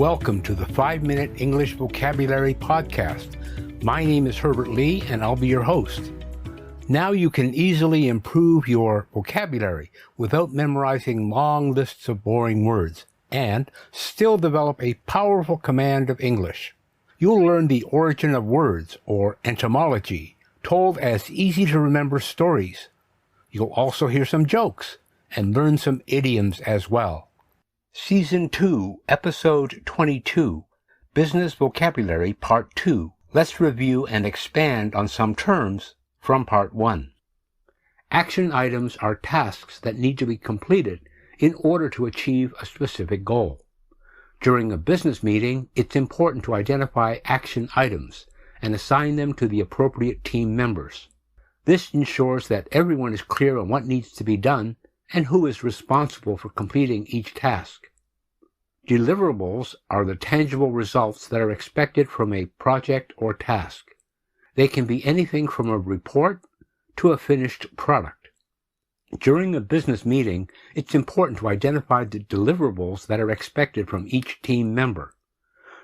Welcome to the 5-Minute English Vocabulary Podcast. My name is Herbert Lee, and I'll be your host. Now you can easily improve your vocabulary without memorizing long lists of boring words, and still develop a powerful command of English. You'll learn the origin of words, or etymology, told as easy-to-remember stories. You'll also hear some jokes, and learn some idioms as well. Season 2, Episode 22, Business Vocabulary Part 2. Let's review and expand on some terms from Part 1. Action items are tasks that need to be completed in order to achieve a specific goal. During a business meeting, it's important to identify action items and assign them to the appropriate team members. This ensures that everyone is clear on what needs to be done and who is responsible for completing each task. Deliverables are the tangible results that are expected from a project or task. They can be anything from a report to a finished product. During a business meeting, it's important to identify the deliverables that are expected from each team member.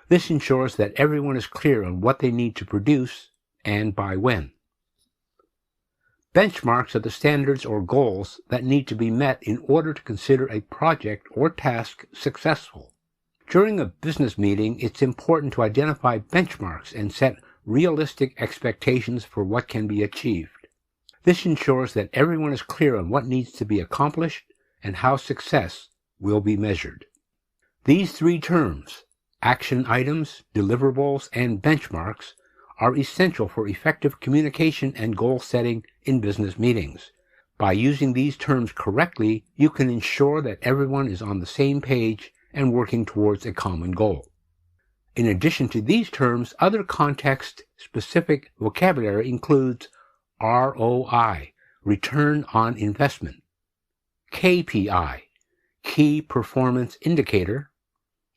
This ensures that everyone is clear on what they need to produce and by when. Benchmarks are the standards or goals that need to be met in order to consider a project or task successful. During a business meeting, it's important to identify benchmarks and set realistic expectations for what can be achieved. This ensures that everyone is clear on what needs to be accomplished and how success will be measured. These three terms, action items, deliverables, and benchmarks, are essential for effective communication and goal setting in business meetings. By using these terms correctly, you can ensure that everyone is on the same page and working towards a common goal. In addition to these terms, other context-specific vocabulary includes ROI, Return on Investment, KPI, Key Performance Indicator,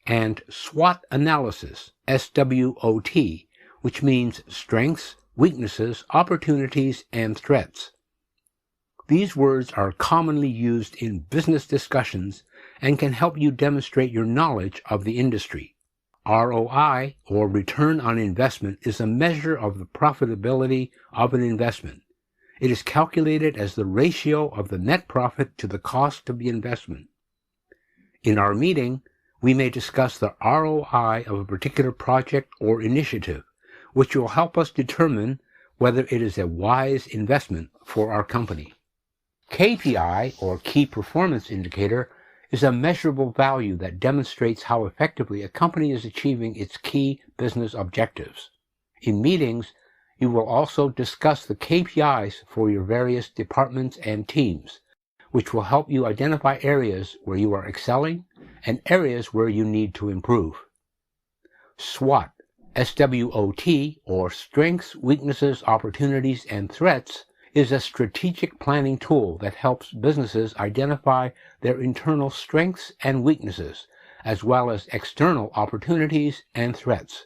and SWOT analysis, SWOT, which means strengths, weaknesses, opportunities, and threats. These words are commonly used in business discussions and can help you demonstrate your knowledge of the industry. ROI, or return on investment, is a measure of the profitability of an investment. It is calculated as the ratio of the net profit to the cost of the investment. In our meeting, we may discuss the ROI of a particular project or initiative, which will help us determine whether it is a wise investment for our company. KPI, or Key Performance Indicator, is a measurable value that demonstrates how effectively a company is achieving its key business objectives. In meetings, you will also discuss the KPIs for your various departments and teams, which will help you identify areas where you are excelling and areas where you need to improve. SWOT, SWOT, or Strengths, Weaknesses, Opportunities, and Threats, is a strategic planning tool that helps businesses identify their internal strengths and weaknesses, as well as external opportunities and threats.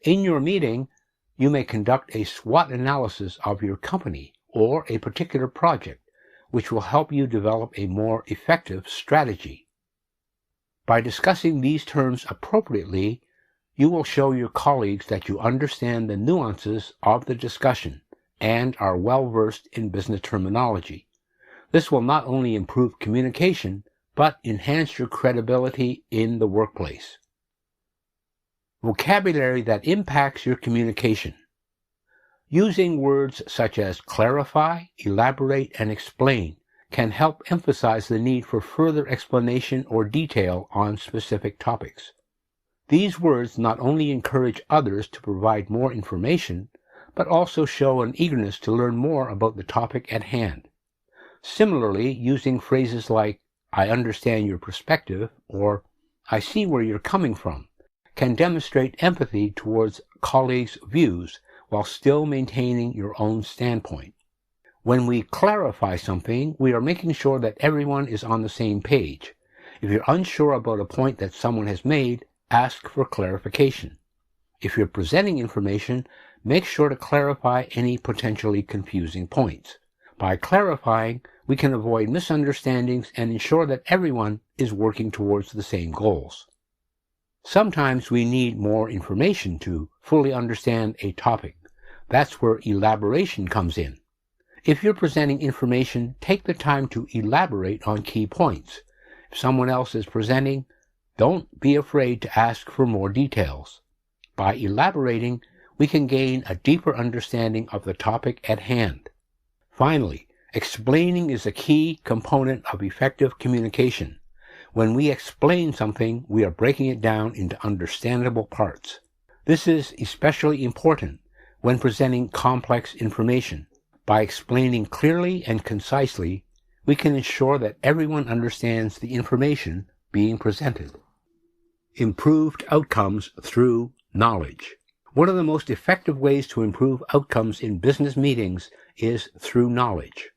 In your meeting, you may conduct a SWOT analysis of your company or a particular project, which will help you develop a more effective strategy. By discussing these terms appropriately, you will show your colleagues that you understand the nuances of the discussion and are well-versed in business terminology. This will not only improve communication, but enhance your credibility in the workplace. Vocabulary that impacts your communication. Using words such as clarify, elaborate, and explain can help emphasize the need for further explanation or detail on specific topics. These words not only encourage others to provide more information, but also show an eagerness to learn more about the topic at hand. Similarly, using phrases like, I understand your perspective, or I see where you're coming from, can demonstrate empathy towards colleagues' views while still maintaining your own standpoint. When we clarify something, we are making sure that everyone is on the same page. If you're unsure about a point that someone has made, ask for clarification. If you're presenting information, make sure to clarify any potentially confusing points. By clarifying, we can avoid misunderstandings and ensure that everyone is working towards the same goals. Sometimes we need more information to fully understand a topic. That's where elaboration comes in. If you're presenting information, take the time to elaborate on key points. If someone else is presenting, don't be afraid to ask for more details. By elaborating, we can gain a deeper understanding of the topic at hand. Finally, explaining is a key component of effective communication. When we explain something, we are breaking it down into understandable parts. This is especially important when presenting complex information. By explaining clearly and concisely, we can ensure that everyone understands the information being presented. Improved outcomes through knowledge. One of the most effective ways to improve outcomes in business meetings is through knowledge.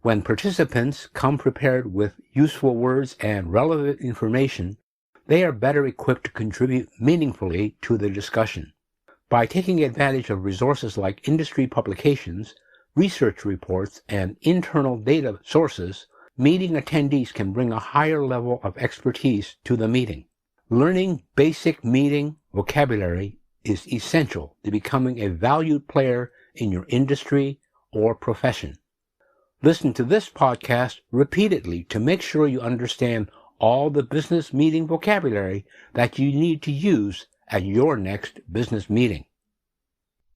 When participants come prepared with useful words and relevant information, they are better equipped to contribute meaningfully to the discussion. By taking advantage of resources like industry publications, research reports, and internal data sources, meeting attendees can bring a higher level of expertise to the meeting. Learning basic meeting vocabulary is essential to becoming a valued player in your industry or profession. Listen to this podcast repeatedly to make sure you understand all the business meeting vocabulary that you need to use at your next business meeting.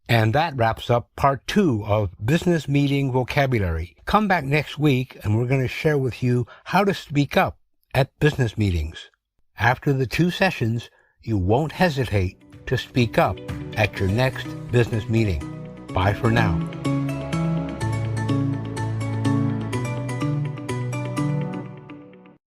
And that wraps up part 2 of Business Meeting Vocabulary. Come back next week and we're going to share with you how to speak up at business meetings. After the 2 sessions, you won't hesitate to speak up at your next business meeting. Bye for now.